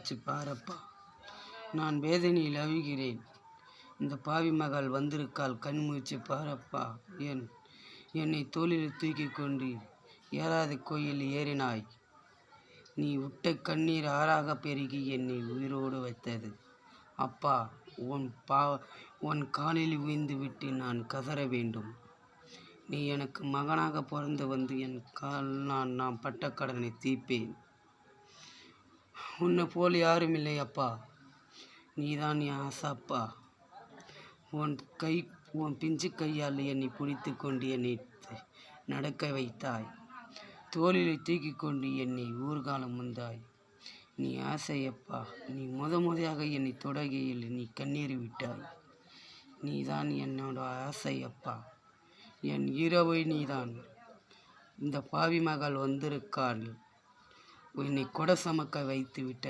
முயற்சி பாரப்பா. நான் வேதனையில் அழுகிறேன். இந்த பாவி மகள் வந்திருக்காள், கண் முயற்சி பாரப்பா. என்னை தோளில் தூக்கி கொண்டு ஏறாத கோயில் ஏறினாய். நீ விட்ட கண்ணீர் ஆறாக பெருகி என்னை உயிரோடு வைத்தது. அப்பா, உன் காலில் விழுந்து விட்டு நான் கதற வேண்டும். நீ எனக்கு மகனாக பிறந்து வந்து என் நான் பட்ட கடனை தீர்ப்பேன். உன்னை போல் யாரும் இல்லை அப்பா. நீதான் என் ஆசாப்பா. உன் பிஞ்சு கையால் என்னை பிடித்து கொண்டு என்னை நடக்க வைத்தாய். தோளில் தூக்கி கொண்டு என்னை ஊர்காலம் வந்தாய். நீ ஆசையப்பா. நீ முதையாக என்னை தொடகையில் நீ கண்ணீர் விட்டாய். நீதான் என்னோட ஆசையப்பா. என் இரவை நீதான். இந்த பாவி மகள் வந்திருக்காள், என்னை கொடை சமக்க வைத்து விட்டாள்.